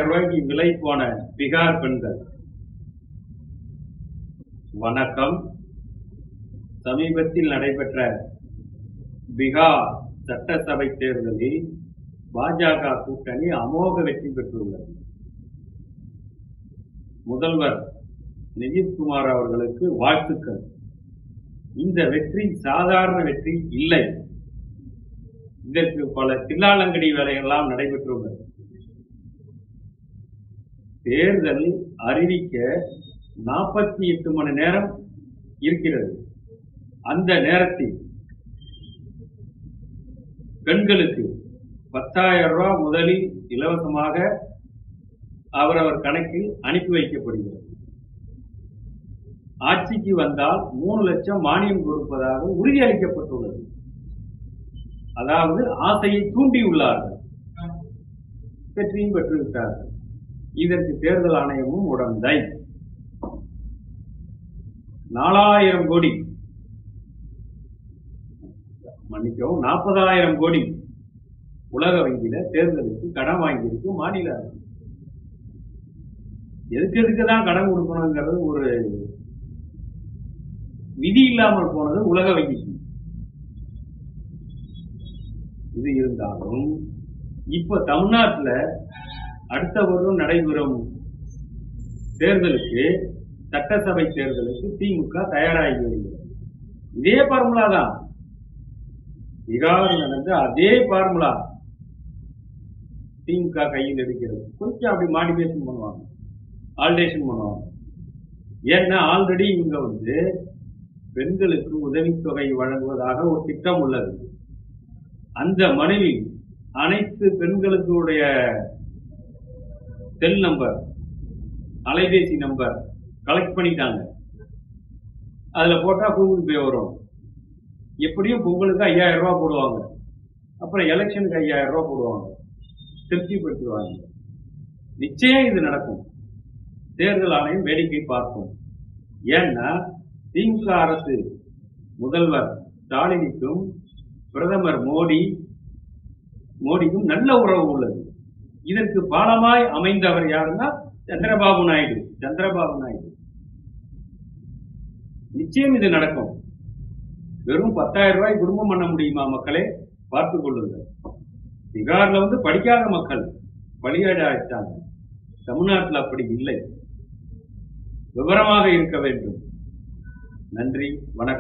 ரூபாய்க்கு விலை போன பீகார் பெண்கள். வணக்கம். சமீபத்தில் நடைபெற்ற பீகார் சட்டசபை தேர்தலில் பாஜக கூட்டணி அமோக வெற்றி பெற்றுள்ளது. முதல்வர் நிதிஷ்குமார் அவர்களுக்கு வாழ்த்துக்கள். இந்த வெற்றி சாதாரண வெற்றி இல்லை. இதற்கு பல தில்லாலங்கடி வேலைகள்லாம் நடைபெற்றுள்ளது. தேர்தல் அறிவிக்க 48 மணி நேரம் இருக்கிறது. அந்த நேரத்தில் பெண்களுக்கு 10,000 ரூபாய் முதலில் இலவசமாக அவரவர் கணக்கில் அனுப்பி வைக்கப்படுகிறது. ஆட்சிக்கு வந்தால் 3 லட்சம் மானியம் கொடுப்பதாக உறுதியளிக்கப்பட்டுள்ளது. அதாவது ஆசையை தூண்டியுள்ளார்கள். வெற்றியும் பெற்றுவிட்டார்கள். இதற்கு தேர்தல் ஆணையமும் உடந்தை. 4000 கோடி, மன்னிக்கவும் 40,000 கோடி உலக வங்கியில தேர்தலுக்கு கடன் வாங்கியிருக்கு மாநில அரசு. எதுக்குதான் கடன் கொடுக்கணுங்கிறது ஒரு விதி இல்லாமல் போனது உலக வங்கிக்கு. இது இருந்தாலும் இப்ப தமிழ்நாட்டில் அடுத்த வருடம் நடைபெறும் தேர்தலுக்கு, சட்டசபை தேர்தலுக்கு திமுக தயாராகி வருகிறது. இதே பார்முலா தான் பீகார் நடந்த அதே பார்முலா திமுக கையில் இருக்கிறது. கொஞ்சம் அப்படி மாடிஃபிகேஷன் பண்ணுவாங்க, ஆல்டேஷன் பண்ணுவாங்க. ஏன்னா ஆல்ரெடி இவங்க பெண்களுக்கு உதவித்தொகை வழங்குவதாக ஒரு திட்டம் உள்ளது. அந்த மனுவில் அனைத்து பெண்களுடைய செல் நம்பர், அலைபேசி நம்பர் கலெக்ட் பண்ணிட்டாங்க. அதுல போட்டா கூகுள் பே வரும். எப்படியும் பொங்கலுக்கு 5,000 ரூபாய் போடுவாங்க. அப்புறம் எலெக்ஷனுக்கு 5,000 ரூபாய் போடுவாங்க. திருப்திப்படுத்துவாங்க. நிச்சயம் இது நடக்கும். தேர்தல் ஆணையம் வேடிக்கை பார்க்கும். ஏன்னா திமுக அரசு முதல்வர் ஸ்டாலினுக்கும் பிரதமர் மோடிக்கும் நல்ல உறவு உள்ளது. இதற்கு பாலமாய் அமைந்தவர் யாருன்னா சந்திரபாபு நாயுடு. நிச்சயம் இது நடக்கும். வெறும் 10,000 ரூபாய் குடும்பம் பண்ண முடியுமா? மக்களே பார்த்துக் கொள்ளுங்கள். பீகார்ல படிக்காத மக்கள் பலியாட ஆயிட்டாங்க. தமிழ்நாட்டில் அப்படி இல்லை. விவரமாக இருக்க வேண்டும். நன்றி, வணக்கம்.